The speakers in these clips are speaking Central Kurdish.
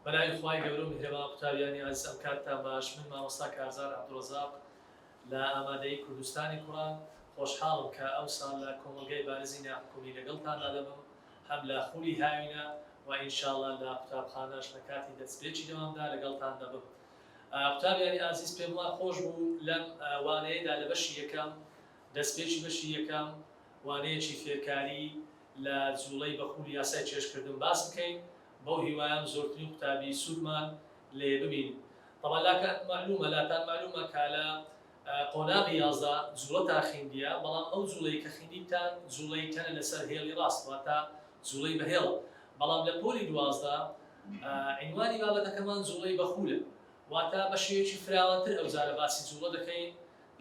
بەناوی خوای گەورە و میهرەبان قوتابیانی عەزیز ئەم کاتتان باش من مامۆستا کارزار عەبدوڕەزاق لە ئامادەی کوردستانی کوڕان خۆشحاڵم کە ئەو ساڵ لە کۆمەلگەی بارزی ناحکومی لەگەڵتاندا دەبم هەم لە خولی هاوینە و ئینشاڵڵا لە قوتابخانەش لە کاتی دەستپێکی دەوامدا لەگەڵتان دەبم. قوتابیانی عەزیز پێم وا خۆش بوو لەم وانەیەدا لە بەشی یەکەم دەستپێکی بەشی یەکەم وانەیەکی فێرکاری لە جوڵەی بەخولی یاسای چێشکردن باس بکەین بەو هیوایان زۆرترین قوتابی سوودمان لێ ببین. طبعا لاتان معلومە کە لە قۆناغی 11 جوڵەتا خوێندیە، بەڵام ئەو جوڵەی کە خوێندیتان جوڵەی تەنە لەسەر هێڵی ڕاست واتە جوڵەی بەهێڵە، بەڵام لە پۆلی 12 عنوانی بابەتەکەمان جوڵەی بەخولە، واتە بە شێوەیەکی فراوانتر ئەوجارە باسی جوڵە دەکەین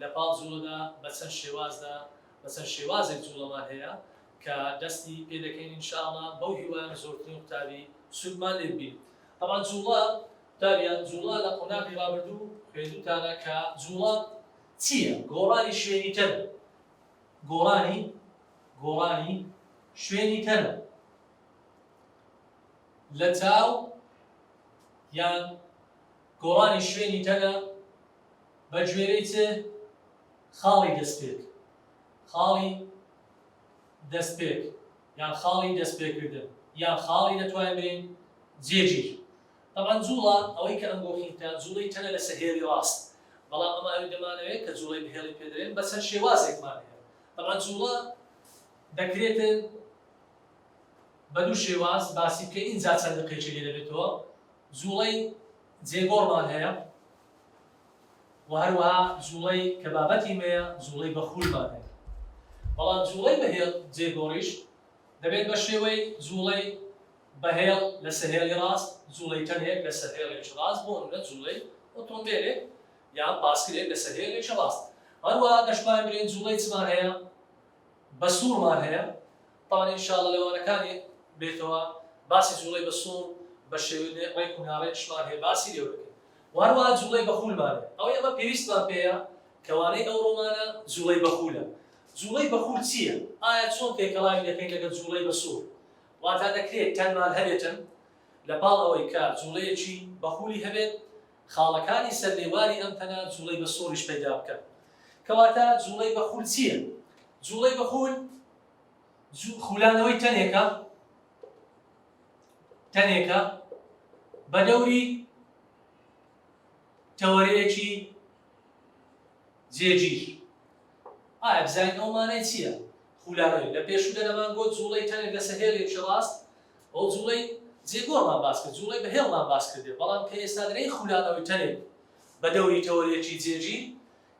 لە پاڵ جوڵەدا بە چەند شێوازێک جوڵەمان هەیە کە دەستی پێ دەکەین ئینشاءڵڵا بەو هیوایان زۆرترین قوتابی سوودمان لێ ببین. طبعا جوڵە لە قۆناغی ڕابردوو خوێندووتانە کە جوڵە چییە؟ گۆڕانی شوێنی تەنە. گۆڕانی شوێنی تەنە لە چاو یان گۆڕانی شوێنی تەنە بە گوێرەی چ؟ خاڵی دەستپێک یان خاڵی دەستپێکردن یان خاڵی دەتوانین بێن جێگیر. طبعا جوڵە ئەوەی کە ئەنگۆخینتان جوڵەی تەنە لەسەر هێڵی ڕاست، بەڵام ئەمە ئەوی دەمانەوێت کە جوڵەی بەهێڵی پێدرێن بە چەند شێوازێکمان هەیە. طبعا جوڵە دەکرێتن بە دوو شێواز باسی بکەین، ئینجا چەند دقەیەکی لێ دەبێتەوە. جوڵەی جێگۆڕمان هەیە و هەروەها جوڵەی کە بابەتی مەیە جوڵەی بەخولمان هەیە، بەڵام جوڵەی بەهێڵ جێگۆڕیش دەبێت بە شێوەی جوڵەی بەهێڵ لەسەر هێڵی ڕاست، جوڵەی تەنێک لەسەر هێڵێکی ڕاست، بۆ نمونە جوڵەی ئۆتۆمبیلێک یان باسکلێک لەسەر هێڵێکی ڕاست. هەروەها دەشمان برێن جوڵەی چمان هەیە؟ بەسوورمان هەیە. طبعا ئینشاءڵڵا لەوانەکانی بێتەوە باسی جوڵەی بەسوور بە شێوەی ڕێک و ناڕێکشمان هەیە باسی لێ دەکەین. و هەروەها جوڵەی بەخولمان هەیە. ئەوەی ئەمە پێویستمان پێیە کەوانەی ئەو ڕۆمانە جوڵەی بەخولە. جوڵەی بەخول چییە؟ ئایا چۆن تێکەڵاوی دەکەین لەگەڵ جوڵەی بەسوور؟ واتە دەکرێت تەنمان هەبێتن لەپاڵ ئەوەی کە جوڵەیەکی بەخولی هەبێت خاڵەکانی سەردێواری ئەم تەنە جوڵەی بەسووریش پەیدا بکەن. کەواتە جوڵەی بەخول چییە؟ جوڵەی بەخول خولانەوەی تەنێکە بە دەوری تەوەرەیەکی جێگیر. ئایا بزانین ئەو مانای چییە؟ خولانەوەی لە پێشوو دەمان گوت جوڵەی تەنێک لەسەر هێڵێکی ڕاست، ئەو جوڵەی جێگۆڕمان باس کرد، جوڵەی بەهێڵمان باس کردێ، بەڵام کە ئێستا دەرێن خولانەوەی تەنێک بە دەوری تەوەرەیەکی جێگیر،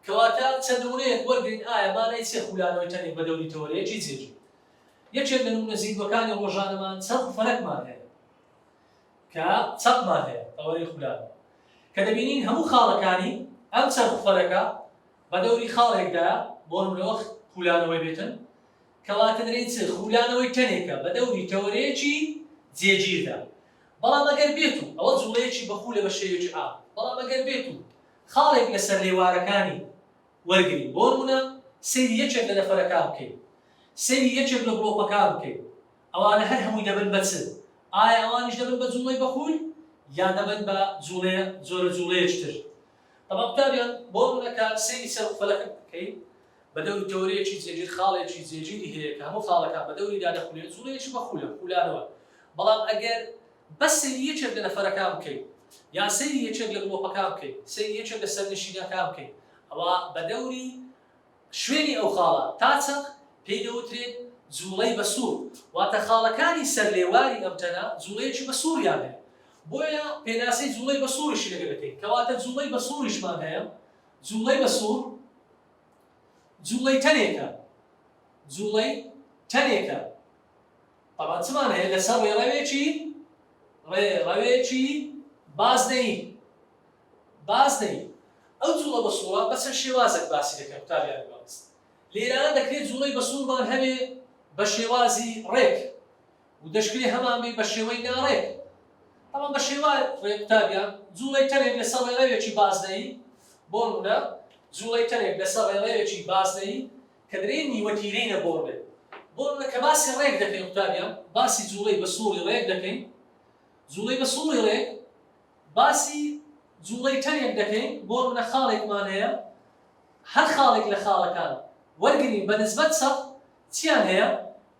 کەواتە چەند نمونەیەک وەرگرین ئایا مانای چییە خولانەوەی تەنێک بە دەوری تەوەرەیەکی جێگیر. یەکێک لە نمونە زیندوەکانی ڕۆژانەمان چەق و فەلەکمان هەیە کە چەقمان هەیە تەوەرەی خولانەوە، کە دەبینین هەموو خاڵەکانی ئەم چەق و فەلەکە بە دەوری خاڵێکدایە بۆ نمونەوە خولانەوەی بێتن، کەواتە دەرێن چ؟ خولانەوەی تەنێکە بە دەوری تەوەرەیەکی جێگیردا. بەڵام ئەگەر بێتو ئەوە جوڵەیەکی بەخولە بە شێوەیەکی عام، بەڵام ئەگەر بێتو خاڵێک لەسەر لێوارەکانی وەرگرین، بۆ نمونە سەیری یەکێک لە نەفەرەکان بکەین، سەیری یەکێک لە گڵۆپەکان بکەین، ئەوانە هەر هەمووی دەبن بە چ؟ ئایا ئەوانیش دەبن بە جوڵەی بەخول یان دەبن بە زۆرە جوڵەیەکی تر؟ طبعا قوتابیان بۆ نمونە کە سەیری سەر فەلەکە بکەین بە دەوری تەوەرەیەکی جێگیر، خاڵێکی جێگیری هەیە کە هەموو خاڵەکان بە دەوریدا دەخولێن، جوڵەیەکی بەخولە خولانەوە. بەڵام ئەگەر بەس سەیری یەکێک لە نەفەرەکان بکەین یان سەیری یەکێک لە گڵۆپەکان بکەین، سەیری یەکێک لە سەرنشینەکان بکەین، ئەوە بە دەوری شوێنی ئەو خاڵە تا چەق پێی دەوترێت جوڵەی بەسوور، واتە خاڵەکانی سەرلێواری ئەم تەنە جوڵەیەکی بەسووریان هەیە، بۆیە پێناسەی جوڵەی بەسووریشی لەگەڵ دەکەین. کەواتە جوڵەی بەسووریشمان هەیە، جوڵەی بەسوور جوڵەی تەنێکە. طبعا چمان هەیە لەسەر ڕێڕەوێکی بازنەیی. ئەو جوڵە بەسوورە بە چەند شێوازێک باسی دەکەن قوتابیان بەڕێز. لێرانە دەکرێت جوڵەی بەسوورمان هەبێ بە شێوازی ڕێک و دەشکرێت هەمان بێ بە شێوەی ناڕێک. طبعا بە شێوای ڕێک قوتابیان جوڵەی تەنێک لەسەر ڕێڕەوێکی بازنەیی، بۆ نمونە جوڵەی تەنێک لەسەر ڕێڕەوێکی بازنەیی کە درێن نیوەتیرەی نەبۆڕ بێت. بۆ نمونە کە باسی ڕێک دەکەین قوتابیان، باسی جوڵەی بەسووری ڕێک دەکەین، جوڵەی بەسووری ڕێک باسی جوڵەی تەنێک دەکەین بۆ منە خاڵێکمان هەیە هەر خاڵێک لە خاڵەکان وەرگرین بە نسبەت سەد چیان هەیە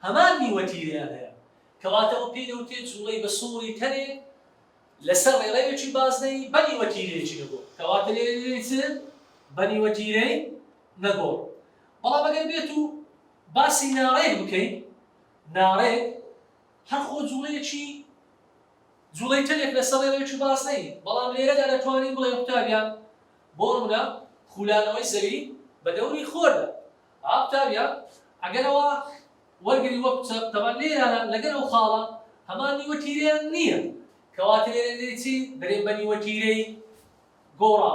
هەمان نیوەتیریان هەیە کەواتە ئەو پێی دەوترێت جوڵەی بە سووری تەنێک لەسەر ڕێڵەیەکی بازنەی بە نیوەتیرەیەکی نەگۆڕ کەواتە لێرە چ بە نیوەتیرەی نەگۆڕ بەڵام ئەگەر بێت و باسی ناڕێک بکەین ناڕێک هەر خۆ جوڵەیەکی جوڵەی تەنێک لەسەر ڕێڵەیەکی بازنەی بەڵام لێرەدا دەتوانین بڵێ قوتابیان بۆ نمونە خولانەوەی زەوی بە دەوری خۆردا قوتابیان ئەگەرەوە وەرگری وەک تەمان لێرانە لەگەر ئەو خاڵە هەمان نیوەتیرەیان نییە کەواتە لێرە دەری چی دەرێن بە نیوەتیرەی گۆڕا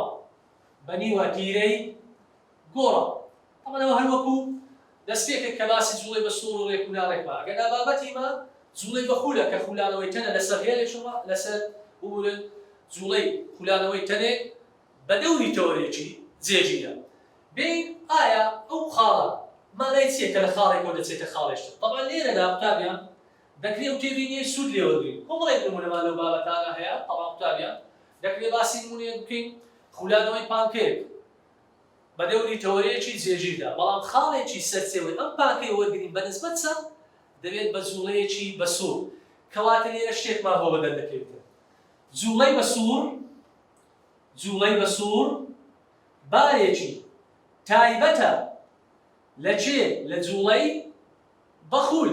بە نیوەتیرەی گۆڕا ئەمەەوە هەر وەکو دەستپێکێک کە باسی جوڵەی بە سوور و ڕێک و ناڕێکمە ئەگەر بابەتیمە جوڵەی بە خولە کە خولانەوەی تەنە لەسەر هێلێکەوە لەسەر بولن جوڵەی خولانەوەی تەنێک بە دەوری تەوەرێکی جێگیرە بین ئایا ئەو خاڵە مانای چییە کە لە خاڵێکەوە دەچێتە خاڵێشتر طبعا لێرەدا قوتابیان دەکرێت و تێبینیە سوود لێوەگرین کۆمەڵێک نمونەمان لەو بابەتانە هەیە طبعا قوتابیان دەکرێت باسی نمونەیەک بکەین خولانەوەی پانکەیەک بە دەوری تەوەرەیەکی جێگیردا بەڵام خاڵێکی سەرچێوەی ئەم پانکەی وەرگرین بە نسبەت چەند دەبێت بە جوڵەیەکی بە سوور کەواتە لێرە شتێکمان بۆ بەدەر دەکەوێتە جوڵەی بە سوور بارێکی تایبەتە لە چێ لە جوڵەی بەخول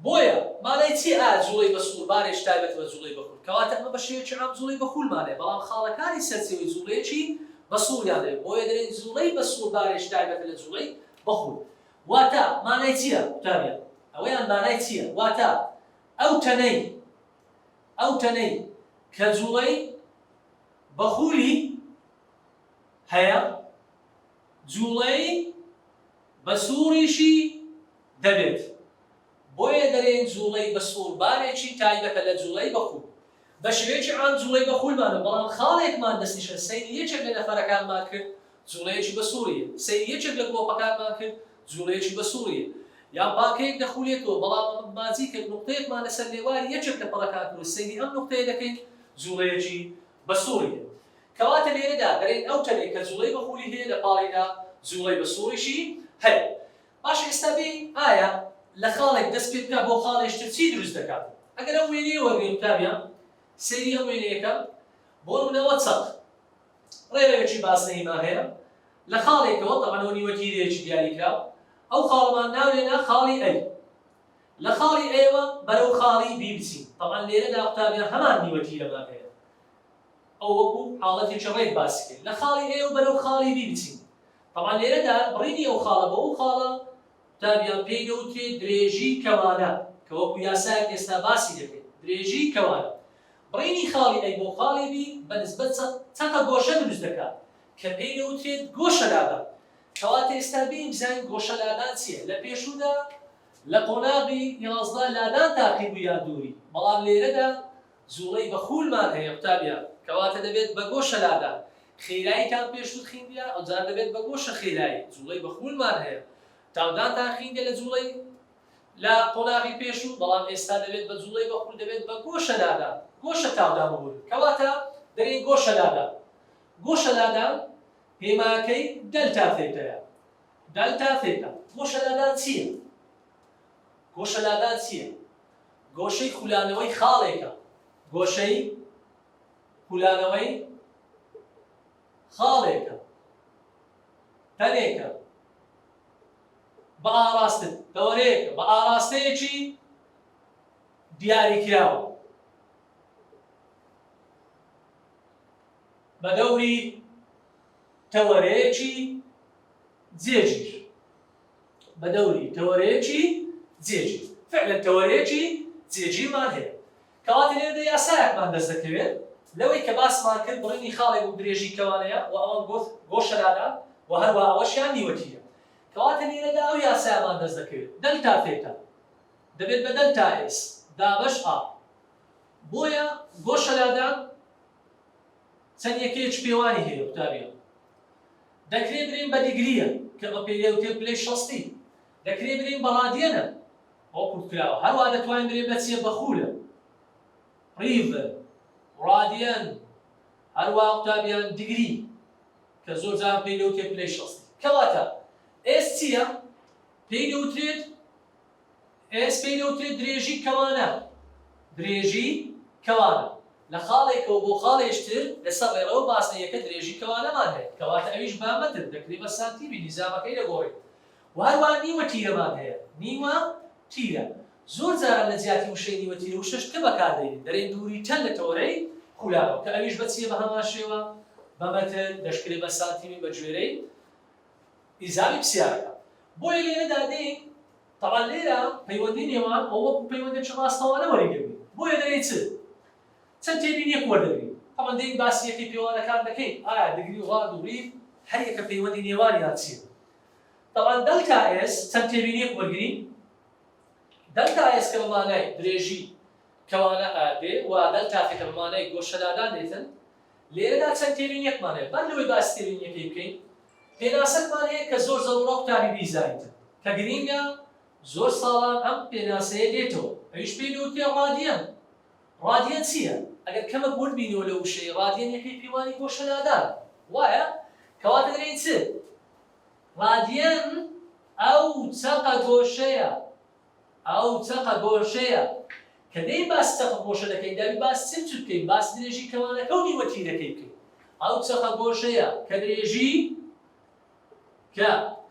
بۆیە مانای چی جوڵەی بە سوور بارێک تایبەت بە جوڵەی بەخول کەواتە ئەمە بە شێوەیەکی عام جوڵەی بەخولمانەیە بەڵام خاڵەکانی سەرچێوەی جوڵەیەکی بە سووریان دەوێت بۆیە دەرێن جوڵەی بە سوور بارێک تایبەتە لە جوڵەی بەخول واتە مانای چییە قوتابیان ئەوەیان مانای چییە واتە ئەو تەنەی کە جوڵەی بەخولی هەیە جوڵەی بە سووریشی دەبێت بۆیە دەرێن جوڵەی بە سوور بارێکی تایبەتە لە جوڵەی بەخول بە شێوەیەکی عام جوڵەی بەخولمانە بەڵام خاڵێکمان دەستنیشە سەیری یەکێک لە نەفەرەکانمان کرد جوڵەیەکی بە سووریە سەیری یەکێک لە گۆپەکانمان کرد جوڵەیەکی بە سووریە یان پاکەیەک دەخولێتەوە بەڵام مازی کرد نقطەیەکمان لەسەر لێواری یەکێک لە پەڕەکان کرد سەیری ئەم نقطەیە دەکەین جوڵەیەکی بە سووریە کەواتە لێرەدا دەرێن ئەو تەنێک کە جوڵەی بەخولی هەیە لە پاڵیدا جوڵەی بە سووریشی هەیە باش ئێستا بین ئایا لە خاڵێک دەست پێ بکات بۆ خاڵێشتر چی دروست دەکات ئەگەر ئەو وێنەیە وەرگین قوتابیان سەیری ئەم وێنەیەکە بۆ نمونەوە چەق ڕێوەیەکی باسنەیمان هەیە لە خاڵێکەوە تەمەنەوە نیوەتیرەیەکی دیاریکراوە ئەو خاڵمان ناوێنە خاڵی ئەی لە خاڵی ئێوە بەرەو خاڵی بی بچین تەمان لێرەدا قوتابیان هەمان نیوەتیرەمان هەیە ئەو وەکو حاڵەتێکی ڕێک باسی کرد لە خاڵی ئێوە بەرەو خاڵی بی بچین تەمان لێرەدا بڕینی ئەو خاڵە بە ئەو خاڵە قوتابیان پێی دەوترێت درێژی کەوانە کە وەکو یاسایەک ئێستا باسی دەکەین درێژی کەوانە بڕینی خاڵی ئەی بۆ خاڵی بی بە نسبەت چەقە گۆشە دروست دەکات کە پێی دەوترێت گۆشە لادان کەواتە ئێستا بین بزانین گۆشە لادان چییە لە پێشوودا لە قۆناغی 11 لادان تاقی بوویان دووری بەڵام لێرەدا جوڵەی بەخولمان هەیە قوتابیان کەواتە دەبێت بە گۆشە لادان خێراییتان پێشووت خوێندیە ئەوجار دەبێت بە گۆشە خێرایی جوڵەی بەخولمان هەیە تاودانتان خوێندە لە جوڵەی لە قۆناغی پێشوو بەڵام ئێستا دەبێت بە جوڵەی بەخول دەبێت بە گۆشە لادان گۆشە تاودان بوون کەواتە دەرێن گۆشە لادان گۆشە لادان پێماکەی دەلتا فێتەیە دەلتا فێتە گۆشە لادان چییە گۆشە لادان چییە گۆشەی خولانەوەی خاڵێکە گۆشەی خولانەوەی خاڵێکە تەنێکە بە ئاراستن دەوەرەیەکە بە ئاراستەیەکی دیاریکراوە بە دەوری تەوەرەیەکی جێگیر بە دەوری تەوەرەیەکی جێگیر فعلا تەوەرەیەکی جێگیرمان هەیە کەواتە لێرەدا یاسایەکمان دەست دەکەوێت لەوەی کە باسمان کرد بڕینی خاڵێک و درێژی کەوانەیە و ئەوان گۆشە لادان و هەروە ئەوەشیان نیوەتیرە کەواتە لێرەدا ئەو یاسایەمان دەست دەکەوێت دەلتا فێتە دەبێت بە دەلتا ئێس دابەش ئا بۆیە گۆشە لادان چەند یەکەیەکی پێوانی هەیە قوتابیان دەکرێت برین بە دیگریە کە بە پێوتێ پلەی شەستی دەکرێت برین بە ڕادیەنە ئەو کورتکراوە هەروە دەتوانین برین بە چیە بەخولە ڕیڤ رادیان هەروە قوتابیان دیگری کە زۆر جار پێی دەوترێت پلەی شەستی کەواتە ئێس چییە؟ پێی دەوترێت ئێس پێی دەوترێت درێژی کەوانە درێژی کەوانە لە خاڵێکەوە بۆ خاڵێشتر لەسەر ڕێڕەوە باسنەیەکە درێژی کەوانەمان هەیە کەواتە ئەویش بامەتر دەکرێت بە سانتیمی نیزامەکەی دەگۆڕێت و هەروە نیوە تیرەمان هەیە نیوە تیرە زۆر جاران لە جیاتی وشەی نیوە تیرە وشەش کە بەکاردێنین دەرێن دووری چەند لە تەورەی خولانەوە کە ئەویش بەچیە بە هەمان شێوە بە مەتر دەشکرێت بە سانتیمی بە گوێرەی ئیزامی پرسیارەکە بۆیە لێرەدا دێین تەڵان لێرە پەیوەندی نێوان ئەو وەکو پەیوەندێکی ڕاستەوانە وەریگرین بۆیە دەرێت چەند تێبین یەک وەردەگرین تەڵان دێین باسی یەکەی پێوانەکان دەکەین ئایا دگری و ڕاد و ڕیف هەر یەکە پەیوەندی نێوانیان چییە طبعا دلتا اس چەند تێبینی یەک وەرگرین دلتا اس کە بەمانای درێژی کەوانە ئادێ و دلتا کە بەمانای گۆشەدادان دێتن لێرەدا چەند تێبینی یەکمان هەیە بەر لەوەی باسی تێبینی یەکەی بکەین پێناسەکمان هەیە کە زۆر زەوڕە قوتابی بیزانیتن کە گرینگە زۆر ساڵان ئەم پێناسەیە دێتەوە ئەویش پێی دەوترێت ڕادیان ڕادیان چییە؟ ئەگەر کەمە وەربینەوە لە وشەی ڕادیان یەکەی پێوانی گۆشەدادان وایە کەواتە دەرێت چ؟ رادیان ئەو چەقە گۆشەیە ئەو چەقە گۆشەیە کە دەی باس چەقە گۆشە دەکەین دەبی باس چ بکەین باس درێژی کەوانەکە و نیوە تیرەکەی بکەین ئەو چەقە گۆشەیە کە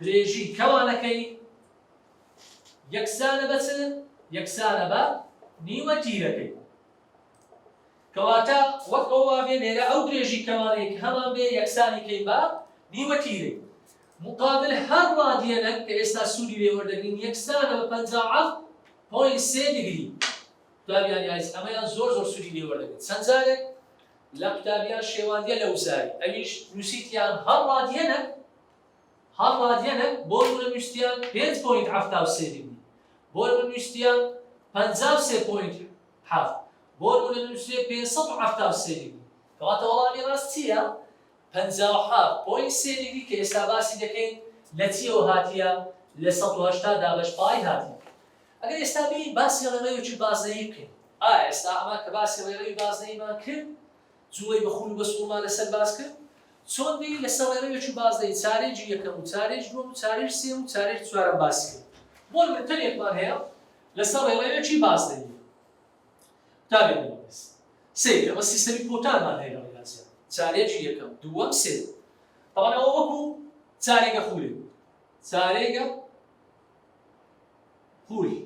درێژی کەوانەکەی یەکسانە بە چ؟ یەکسانە بە نیوە تیرەکەی کەواتە وەک ئەوە بێ لێرە ئەو درێژی کەوانەیە کە هەمان بێ یەکسانی کەی بە نیوە تیرەی مقابل هەر رادیەنەک کە ئێستا سوودی لێ وەردەگرین یەکسانە بە 57.3 دیگری قوتابیانی ئایس ئەمەیان زۆر سوودی لێ وەردەگرین چەند جارێک لە قوتابیان شێواندیە لە وزاری ئەویش نووسیتیان هەر رادیەنەک بۆ نووسیتیان 5.73 دیگری بۆ نووسیتیان 53.7 بۆ نووسیتیان 573 دیگری کەواتە وەڵامی ڕاست چییە؟ 57.3 دیگری کە ئێستا باسی دەکەین لە چیەوە هاتیە لە 180 دابش پای هاتیە ئەگەر ئێستا بین باسی ڕێڕەوێکی بازنەیی بکەین ئێستا ئەمە کە باسی ڕێڕەوی بازنەییمان کرد جوڵەی بە خول و بەسوڵمان لەسەر باس کرد چۆن بین لەسەر ڕێڕەوێکی بازنەیی چارێکی یەکەم و چارێکی دووەم و چارێکی سێم و چارێکی چوارەم باسی کرد بۆ تەنێکمان هەیە لەسەر ڕێڕەوێکی بازنەیی تابێت سێ ئەمە سیستەمی پۆتانمان هەیە چارێکی یەکەم دووەم سێ طبعا ئەوە وەکو چارێگە خولی چارێگە خولی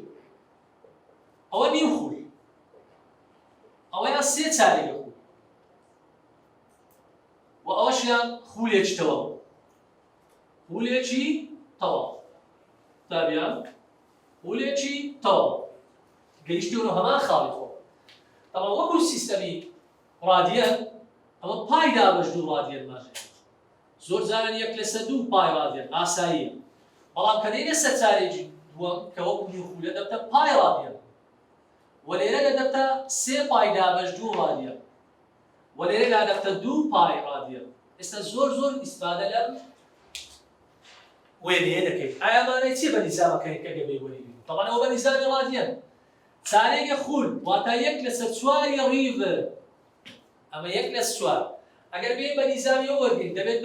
ئەوە نیو خولی ئەوەیان سێ چارێگە خولی و ئەوەشیان خولێکی تەواو خولێکی تەواو تابیان خولێکی تەواو گەیشتیەوە هەمان خاڵی خۆ طبعا وەکو سیستەمی رادیەن ئەمە پای دابش دوو رادیەنمان هەیە زۆر جاران یەک لەسەر دوو پای رادیەن ئاساییە بەڵام کە دەینە سەر چارێکی دووەم کە وەکو نیو خولە دەبتە پای رادیەن و لێرە دەبتە سێ پای دابش دوو رادیەن و لێرە دەبتە دوو پای رادیەن ئێستا زۆر ئیسفادە لەم وێنەیە دەکەین ئایامانەی چی بە نیزامەکەی کە گەبێ وەریبین طبعا ئەوە بە نیزامی رادیەن چارێگە خول واتە یەک لەسەر چواری ڕیڤ ئەمە یەک لە چوار ئەگەر بێ بە نیزامی وەرگین دەبێت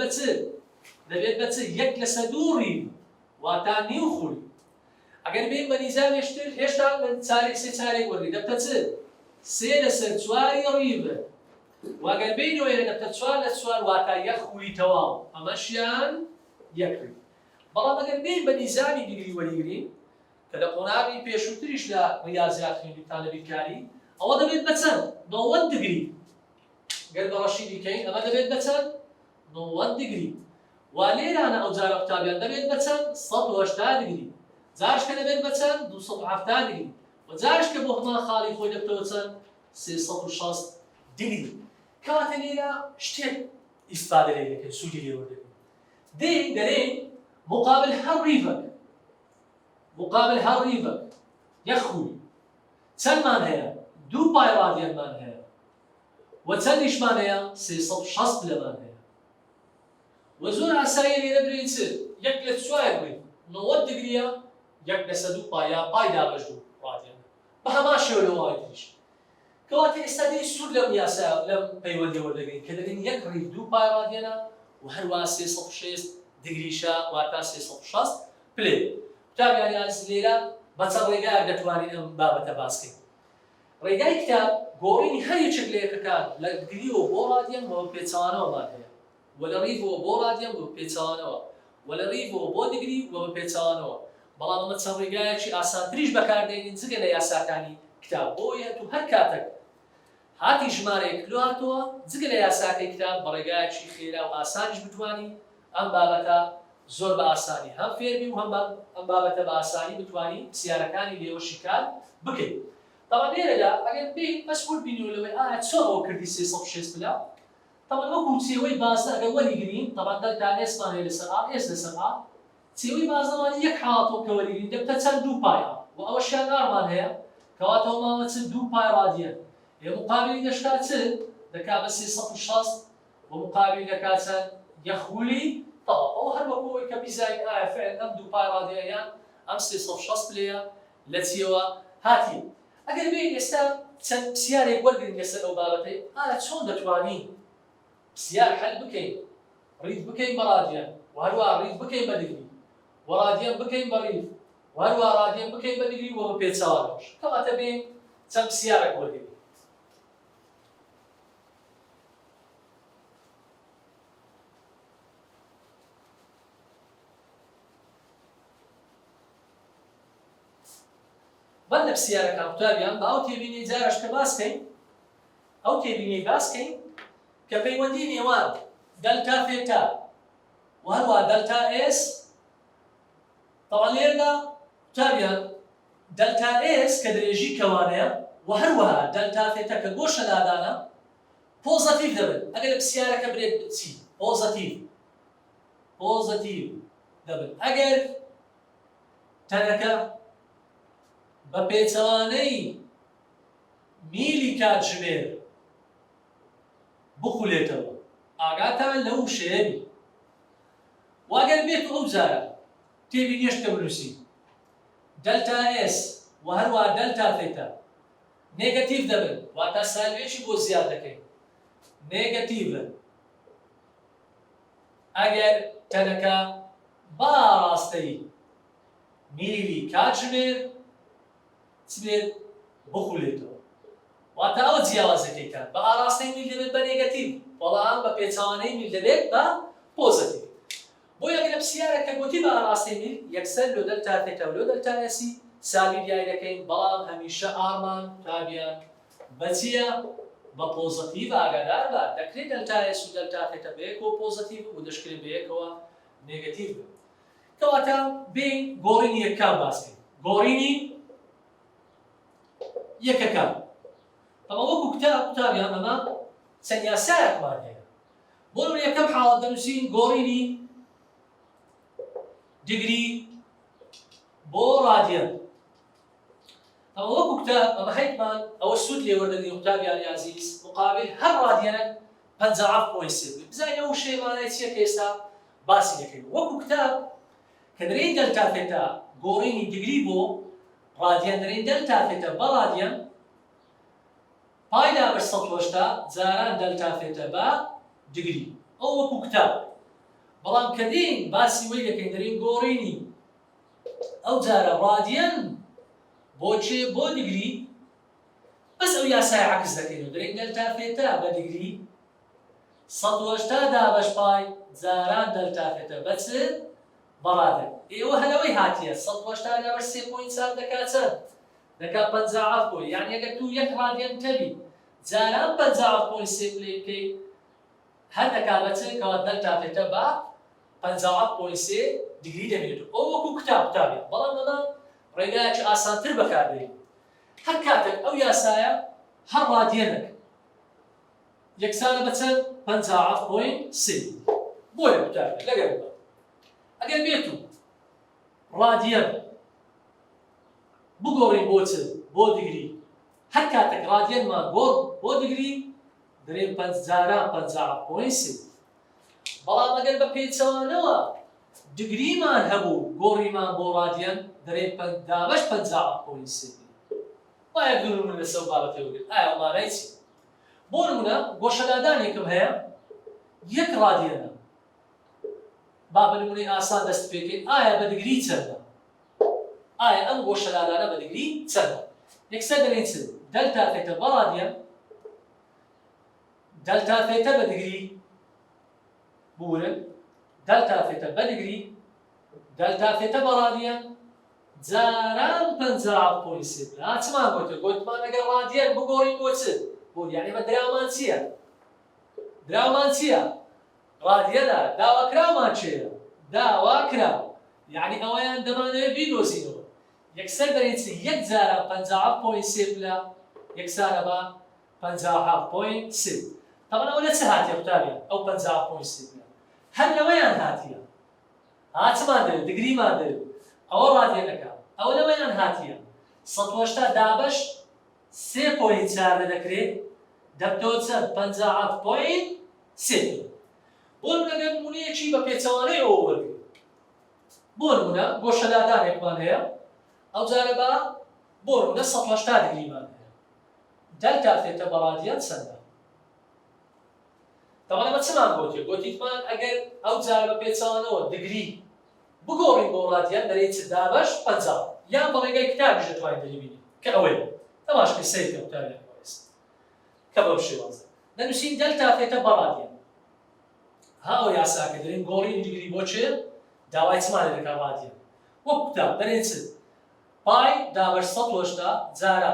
بە چ یەک لەسەر دوو ڕیڤ واتە نیو خول ئەگەر بێ بە نیزامێشتر هێشتا چارێک سێ چارێک وەرگین دەبتە چ سێ لەسەر چواری ڕیڤ واگەر بینەوە دەبتە چوار لە چوار واتە یەک خولی تەواو ئەمەشیان یەکری بەڵام ئەگەر بین بە نیزامی دیگری وەریگرین کە لە قۆناغی پێشووتریش لە ڕیاضیات خوێندیتان لە بیرکاری ئەوە دەبێت بە چەند 90 دیگری گەر بەڕەشی دیکەین ئەمە دەبێت بە چەند 90 دیگری وا لێرانە ئەو جارە قوتابیان دەبێت بە چەند 180 دیگری جارش کە دەبێت بە چەند 270 دیگری و جارش کە بۆ هەمان خاڵی خۆی دەبتەوە چەند 360 دیگری کاتە لێرە شتێک ئیسفادە لێ دەکەین سوودی لێ وەردەگرین دەرێن مقابل هەر ڕیڤەک یەک خولی چەندمان هەیە دوو پای رادیەنمان هەیە و چەندیشمان هەیە 360 لەمان هەیە و زۆر ئاساییە لێرە برین چ یەک لە چوار بڕین 90 دیگریە یەک لەسەر دوو پای دابش دوو رادیەن بە هەمان شێوە لەوای تریش کەواتە ئێستا دێ سوود لەم یاسا لەم پەیوەندی وەردەگرین کە دەگەین 1 ڕیف 2 پای ڕادیەنە و هەروەها 360 دگریشە واتە 360 پلێ. قوتابیانی عەزیز لێرە بە چەند ڕێگایەک دەتوانین ئەم بابەتە باسکەین. ڕێگای کتاب گۆڕینی هەر یەکێک لە یەکەکان لە دگریەوە بۆ ڕادیەن بۆ پێچەوانەوەمان هەیە، وە لە ڕیفەوە بۆ ڕادیەن بۆ پێچەوانەوە، وە لە ڕیفەوە بۆ دگری و بە پێچەوانەوە. بەڵام ئەمە چەند ڕێگایەکی ئاسانتریش بەکاردێنین جگە لە یاساکانی کتاب بۆیە تو هەر کاتێک هاتی ژمارەیەک لۆ هاتووە جگە لە یاساکەی کتاب بە ڕێگایەکی خێرا و ئاسانیش بتوانین ئەم بابەتە زۆر بە ئاسانی هەم فێربی و هەم ئەم بابەتە بە ئاسانی بتوانین پرسیارەکانی لێوەشی کار بکەین. طبعا لێرەدا ئەگەر بین مەسئول بینی و لەوەی ئایا چۆن ئەوە کردی 360 پلا. طبعا وەکو چێوەی بازە ئەگەر وەریگرین طبعا دەلتا ئێسمان هەیە لەسەر ئا ئێس لەسەر ئا چێوەی بازەمانی یەک حاڵەتەوە کە وەریگرین دەبتە چەند 2 پایە و ئەوەشیان ئارمان هەیە کەواتەوە ماوە چ 2 پای ڕادیەن. مقابلی دەشتا چ دەکا بە 360 و مقابلی دەکا چەند یەخولی طبعا ئەو هەر وەکوەوەی کە بیزانین ئایا فعلا ئەم 2 پای ڕادیەیان ئەم 360 پلەیە لە چیەوە هاتی. ئەگەر بێن ئێستا چەند پرسیارێک وەرگرین لەسەر ئەو بابەتەی ئایا چۆن دەتوانین پرسیار حەل بکەین، ڕیف بکەین بە ڕادیەن و هەروەها ڕیف بکەین بە دگری و ڕادیەن بکەین بە ڕیف و هەروەها ڕادیەن بکەین بە دگری و بە پێچەوانەوەش. کەواتە بێن چەند پرسیارێک وەرگرین. بەندە پرسیارەکان قوتابیان بە ئەو تێبینی جارش کە باسکەین ئەو تێبینی باسکەین کە پەیوەندی نێوان دەلتا فێتا و هەروەها دەلتا ئێس. طبعا لێرەدا قوتابیان دەلتا ئێس کە درێژی کەوانەیە و هەروەها دەلتا فێتا کە گۆشە لادانە پۆزەتیڤ دەبن. ئەگەر لە پرسیارەکە برێت چی پۆزەتیڤ دەبن. ئەگەر تەنەکە بە پێچەوانەی میلی کاتژمێر بخولێتەوە ئاگاتان لەو شێبی واگەر بێت ئەو جارە تێبینیەش کە بنووسی دەلتا ئێس و هەروەها دەلتا فێتا نێگەتیڤ دەبن واتە سالبێکی بۆ زیاد دەکەین نێگەتیڤن. ئەگەر تەنەکە با ڕاستەی میلی کاتژمێر بێت بخولێتەوە واتە ئەوە جیاوازەکەیتان بە ئاراستەی میل دەبێت بە نێگەتیڤ بەڵام بە پێچەوانەی میل دەبێت بە پۆزەتیڤ. بۆیە ئەگەر لە پرسیارێکە گوتی بە ئاراستەی میل یەکسەر لۆ دەلتا فێتا و لۆ دەلتا ئێسی ساوی دیاری دەکەین بەڵام هەمیشە ئارمان تابیان بە چییە بە پۆزەتیڤ ئاگادار بە دەکرێت دەلتا ئێس و دەلتا فێتا بەیەکەوە پۆزەتیڤ و دەشکرێت بەیەکەوە نێگەتیڤ بن. کەواتە بێین گۆڕینی یەکەم باسکەین. گۆڕینی یەکەکان ئەمە وەکو قوتابیان ئەمە چەند یاسایەکمان هەیە. بۆ نمونە یەکەم حاڵەت دەنووسین گۆڕینی دگری بۆ ڕادیەن. ئەمە وەکو کتاب ئەمە هەیتمان ئەوە سوود لێ وەردەگرین قوتابیانی عەزیز مقابل هەر ڕادیەنێک 57.3 بزانین ئەو شێوانەیە چییە کە ئێستا باسی دەکەین. وەکو کتاب کە دەرێین دەلتا فێتا گۆڕینی دگری بۆ ڕادیەن دەرێن دەلتا فێتا بە ڕادیەن پایدا بە 180 جاران دەلتا فێتا بە دگری ئەو وەکو کتاب. بەڵام کە دێین باسی وەی دەکەین دەرێن گۆڕینی ئەو جارە ڕادیەن بۆ چێ بۆ دگری بەس ئەو یاسای عەکس دەکەین و دەرێن دەلتا فێتا بە دگری 180 دابەش پای جاران دەلتا فێتا بە چ بەڕادەن. ئێوە هەلەوەی هاتیە 180 لەبەر 3.4 دەکات چەند؟ دەکات 57 پۆی یعنی ئەگەر تو یەک ڕادیەن تەبی جاران 57.3 پلێ بکەیت هەر دەکات بە چ کەواتە دەلتا فێتا بە 57.3 دگری دەبێت. ئەو وەکو قوتابیان بەڵام ئەمە ڕێگایەکی ئاسانتر بەکاردێنین. هەر کاتێک ئەو یاسایە هەر ڕادیەنێک یەکسانە بە چەند 57.3 بۆیە قوتابیان لەگەڵ ئەگەر بێت و ڕادیەن بگۆڕین بۆ چ بۆ دگری هەر کاتێک ڕادیەنمان گۆڕ بۆ دگری دەرێن جاران 50.3 بەڵام ئەگەر بە پێچەوانەوە دگریمان هەبوو گۆڕیمان بۆ ڕادیەن دەرێن دابەش 50.3 وایە گرون من لەسەر بابەتەوە بگرێت ئایا ئەو مانای چی بۆ نمونە گۆشەلادانێکم هەیە یەک ڕادیەنە با بە نمونەی ئاسان دەست پێکەین ئایا بە دیگری چەندە ئایا ئەم گۆشەلادانە بە دیگری چەندە یەکسەر دەڵێن چ دەلتا تێتە بە ڕادیەن دەلتا تێتە بە دیگری بورن دەلتا تێتە بە دیگری دەلتا تێتە بە ڕادیەن جاران 50.3 چمان گوتە گوتمان ئەگەر ڕادیەن بگۆڕین بۆ چ بۆ یعنی بە دراومان چییە دراومان چییە ڕادیەدا داواکرامان چێە داواکرا یعنی ئەوەیان دەمانەوێت بیدۆزینەوە یەکسەر دەڵێن چ یەک جارە 50.3 پلە یەکسانە بە 50.3 طبعا ئەوە لە چ هاتیە قوتابیان ئەو 50.3 پلە هەر لەوەیان هاتیە چمان دەوێت دگریمان دەوێت ئەوە ڕادیەنەکە ئەو لەوەیان هاتیە 180 دابش 3.4 دەکرێت دەبتەوە چەند 50.3 بۆ نمونە نمونەیەکی بە پێچەوانەی ئەوە وەرگرت بۆ نمونە گۆشەلادانێکمان هەیە ئەو جارە بە بۆ نمونە 180 دگریمان هەیە دەلتا تێتە بە ڕادیەن چەندە طبعا ئەمە چمان گوتێ گوتیتمان ئەگەر ئەو جارە بە پێچەوانەوە دگری بگۆڕین بۆ ڕادیەن دەڵێن چ دابش 50 یان بە ڕێگای کتابیش دەتوانین دەریبینین کە ئەوەیە تەماشای سەیرکە قوتابیان کە بەو شێوازە دەنووسین دەلتا تێتە بە ڕادیەن ها ئەو یاساکە دەڵێن گۆڕین دیگری بۆ چێ داوای چمان دەکات ڕادیەن وەک قوتاب دەڵێن چ پای دابش 180 جارە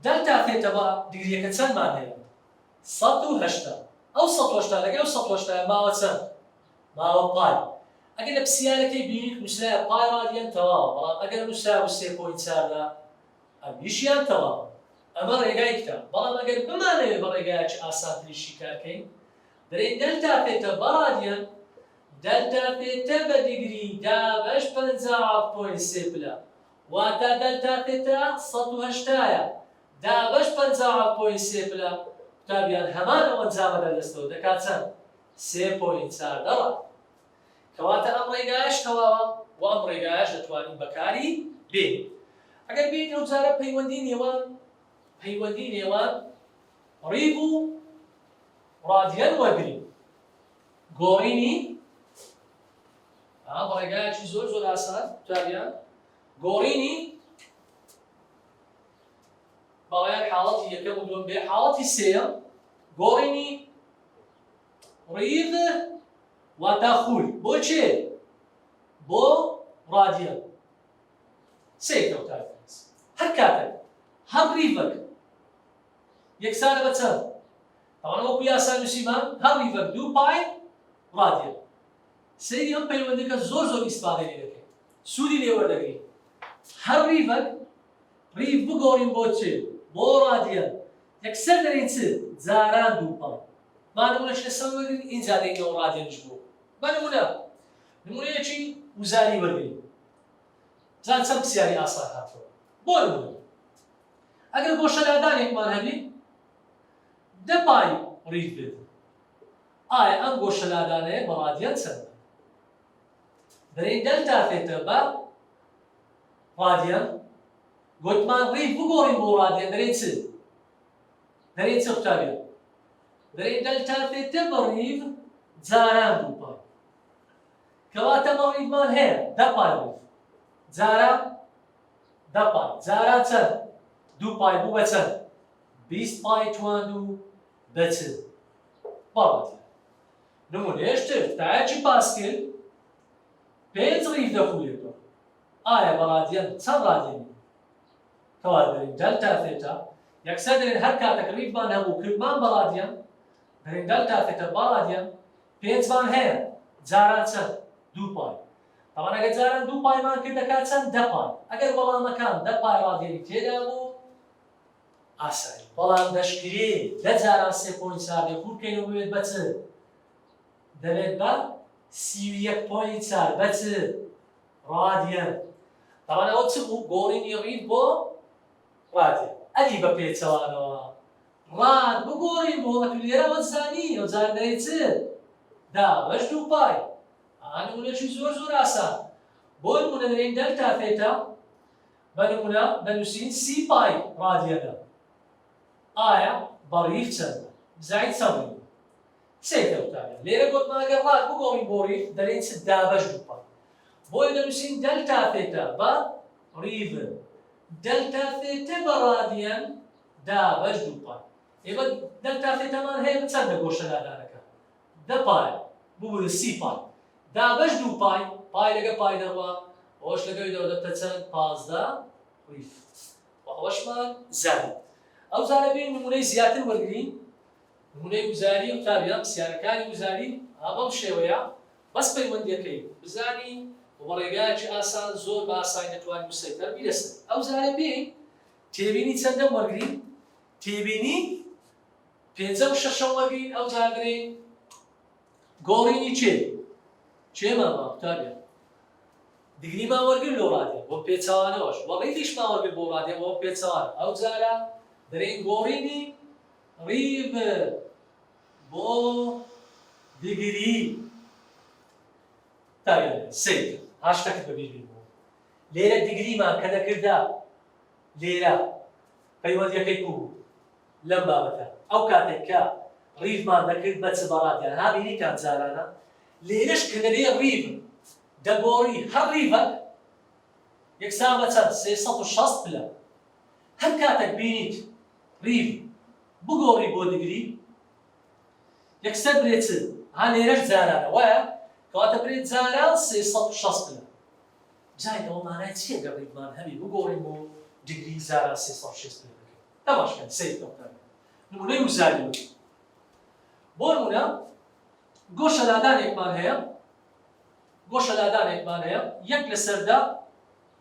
دەلتا تێتە بە دیگریەکە چەندمان هەیە 180 ئەو 180 لەگەڵ 180 ماوە چەند ماوە پای ئەگەر لە پرسیارەکەی بینیت نووسرایە پای ڕادیەن تەواوە بەڵام ئەگەر نووسرا و 3.4 ئەمیشیان تەواوە ئەمە ڕێگای کتاب بەڵام ئەگەر بمانەوێت بە ڕێگایەکی ئاسانتریشی کارکەین دەڵێن دەلتا تێتە بە ڕادیەن دەلتا تێتە بە دیگری دابش 50.3 پلە واتە دەلتا تێتە 180 دابش 50.3 پلە قوتابیان هەمان ئەو ئەنجامە دەدەستەوە دەکات چەند 3.4 دەڵات کەواتە ئەم ڕێگایش تەواوە و ئەم ڕێگایش دەتوانین بەکاری بێن ئەگەر بین ئەو جارە پەیوەندی نێوان ڕیب و ڕادیەن وەرگرین گۆڕینی بە ڕێگایەکی زۆر زۆر ئاسان قوتابیان گۆڕینی باوەیان حاڵەتی یەکەم و دووەم بێ حاڵەتی سێیەم گۆڕینی ڕیب واتە خوڵ بۆ چێ بۆ ڕادیەن سێکە قوتابیان هەر کاتێک هەر ڕیڤەک یەکسانە بە چەند طبعا وەکو یاسا نووسیمان هەر ڕیڤەک 2 پای ڕادیەن سەیری ئەم پەیوەندەکە زۆر زۆر ئیسپادەی لێ دەکەین سوودی لێ وەردەگرین هەر ڕیڤەک ڕیڤ بگۆڕین بۆ چێ بۆ ڕادیەن یەکسەر دەڵێن چ جاران 2 پای با نمونەش لەسەر وەرگرین ئینجا دەینەوە ڕادیەنش بۆ با نمونەیەکی وزاری وەرگرین زان چەند پرسیاری ئاسان هاتەوە بۆ نمونە ئەگەر گۆشەلادانێکمان هەبی 10 پای ڕیڤ بێت ئایا ئەم گۆشەلادانەیە بە ڕادیەن چەندە دەڵێن دەلتا تێتە بە ڕادیەن گوتمان ڕیڤ بگۆڕین بۆ ڕادیەن دەڵێن چ دەڵێن چ قوتابیان دەڵێن دەلتا تێتە بە ڕیڤ جاران 2 پای کەواتە مە ڕیڤمان هەیە 10 پای ڕیڤ جارە 10 پای جاران چەند 2 پای بوو بە چەند 20 پای تواندوو بە چ بە ڕادیەن نمونەیەشتر تایەکی پاسکل 5 ڕیڤ دەخولێتەوە ئایا بە ڕادیەن چەند ڕادیەنی کەواتە دەڵێن دەلتا تێتە یەکسەر دەڵێن هەر کاتێک ڕیڤمان هەبوو کردمان بە ڕادیەن دەڵێن دەلتا تێتە بە ڕادیەن 5مان هەیە جاران چەند 2 پای طبعا ئەگەر جاران 2 پایمان کرد دەکات چەند 10 پای ئەگەر وەڵامەکان 10 پای ڕادیەنی تێدا بوو ئاسایی بەڵام دەشکرێ 10 جاران 3.4 دەخور بکەینەوە بێت بە چ دەبێت بە 31.4 بە چ ڕادیەن طبعا ئەوە چ بوو گۆڕینی ڕیڤ بۆ ڕادیەن ئەدی بە پێچەوانەوە ڕاد بگۆڕین بۆ ئەتو لێرە وەزانی ئەو جار دەڵێت چ دابش 2 پای نمونەیەکی زۆر زۆر ئاسان بۆ نمونە دەڵێن دەلتا تێتە بەنمونە دەنووسین سی پای ڕادیەنە ئایا بەڕیف چەندە بزانین چەند ڕیف سێ کەوتانە لێرە گوتمانگە ڕاد بگۆڕین بۆ ڕیف دەڵێن چ دابەش دوو پای بۆیە دەنووسین دەلتا تێتا بە ڕیڤ دەلتا تێتە بە ڕادیەن دابەش دوو پای ئێوە دەلتا تێتەمان هەیە چەندە گۆشە لادانەکە دە پایە ببوورە سی پای دابەش دوو پای پای لەگە پای دەڕوا ئەوەش لەگەوی دەوە دەبتە چەند پازدە ڕیف ئەوەشمان زانی ئەو زانە بین نمونەی زیاتر وەرگرین نمونەی وزاری قوتابیان پرسیارەکانی وزاری بەم شێوەیە بەس پەیوەندیەکەی بزانین بە ڕێگایەکی ئاسان زۆر بە ئاسانی دەتوانین وسەیتەر بیرەسن ئەو زانە بین تێبینی چەندەم وەرگرین تێبینی پێنجەم شەشەم وەرگرین ئەو زانگرین گۆڕینی چێمان با قوتابیان دیگریمان وەرگر لەو ڕادیە بۆ پێچەوانەوەش وە ڕیفیشمان وەرگر بۆ ڕادیە بۆ پێچەوانە ئەو جارە دەرێن گۆڕینی ڕیڤ بۆ دیگری تاگەن سێ هاشتەکەت بەبیر بوو لێرە دیگریمان کە دەکردا لێرە پەیوەندیەکەی بوو لەم بابەتە ئەو کاتێک کە ڕیڤمان دەکرد بە چ بەڕادیان هابینیتان جارانە لێرەش کە دەرێ ڕیڤ دەگۆڕی هەر ڕیڤەک یەکسان بە چەند 360 پلە هەر کاتێک بینیت ڕیڤ بگۆڕی بۆ دیگری یەکسەر برێت ها لێرەش جارانە وایە کەواتە برێت جاران 360 پلە جای ئەوە مانای چییە گە ڕیڤمان هەبی بگۆڕین بۆ دیگری جاران 360 پلە بکەین تەماشکەن سەیر دۆکتەر نمونەی وزاری بوو بۆ نمونە گۆشە لادانێکمان هەیە گۆشە لادانێکمان هەیە یەک لەسەردا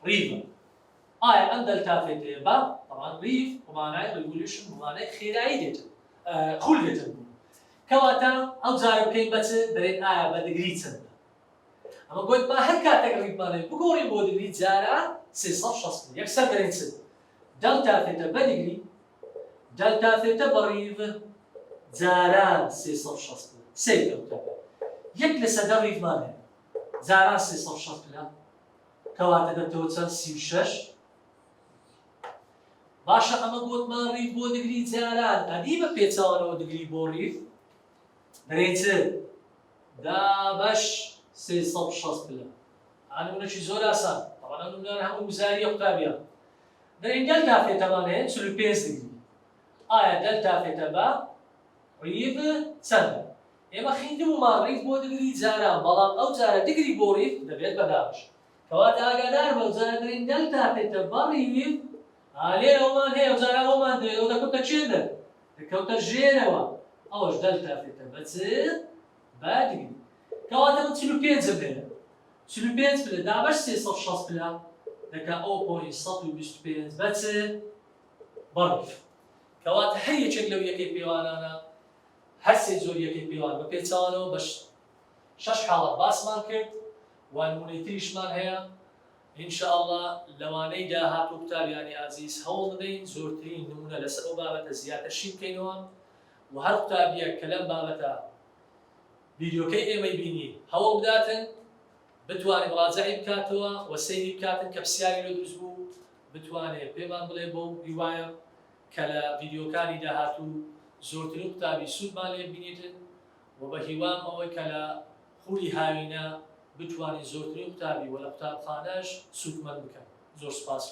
ڕیڤە ئایا ئەم دەلتا فێتەیە بە طبعا ڕیڤ بمانای ڕیڤولوشن بمانای خێرایی دێتن خول دێتن بوو کەواتە ئەو جارە بکەین بە چ دەرێن ئایا بە دیگری چەندە ئەمە گوتمان هەر کاتێک ڕیڤمان هەیە بگۆڕین بۆ دیگری جارە 360 یەکسەر دەرێن چ دەلتا فێتە بە دیگری دەلتا فێتە بە ڕیڤ جاران 360 سێ کەوتە یەک لەسەر ڕیڤمان هەیە جاران 360 پلە کەواتە دەبتەوە چەند 36 باشە ئەمە گوتمان ڕیڤ بۆ دیگری جاران ئەدی بە پێچەوانەوە دیگری بۆ ڕیڤ دەرێن چ دابەش 360 پلە ئانمونەکی زۆر ئاسان طبعا ئەم نمونانە هەموو وزاریە قوتابیان دەرێن دەلتا فێتەمان هەیە 45 دیگری ئایا دەلتا فێتە بە ڕیڤ چەندە ئێمە خیندبوومان ڕیڤ بۆ دیگری جاران بەڵام ئەو جارە دیگری بۆ ڕیڤ دەبێت بە دابش کەواتە ئاگادار بە جارە دەرێن دەلتا فێتە بە ڕیڤ لێرە ئەومان هەیە ئەو جارە ئەومان دەوێت ئەو دەکەوتە چێدە دەکەوتە ژێرەوە ئەوەش دەلتا فێتە بە چ بە دیگری کەواتە من 45 هەیە 45 پلە دابش 360 پلە دەکا 0.125 بە چ بە ڕیڤ کەواتە هەر یەکێک لەو یەکەی پێوانانە هەر سێ زۆر یەکەی پێوان بە پێچەوانەوە بە 6 حاڵەت باسمان کرد و نمونەی تریشمان هەیە ئینشاءالله لەوانەی داهاتوو قوتابیانی ئازیز هەوڵ بدەین زۆرترین نمونە لەسەر ئەو بابەتە زیاترشی بکەینەوە و هەر قوتابیەک کە لەم بابەتە ڤیدیۆکەی ئێمەی بینی هەوڵ بداتن بتوانێت مراجعی بکاتەوە و سەیری بکاتن کە پرسیاری لێ دروست بوو بتوانێت پێمان بڵێ بۆ هیوایە کە لە ڤیدیۆکانی داهاتوو زۆرترین قوتابی سوودمان لێ بینیتن و بە هیوام ئەوەی کە لە خولی هاوینە بتوانین زۆرترین قوتابی و لە قوتابخانەش سوودمەند بکەن زۆر سوپاس.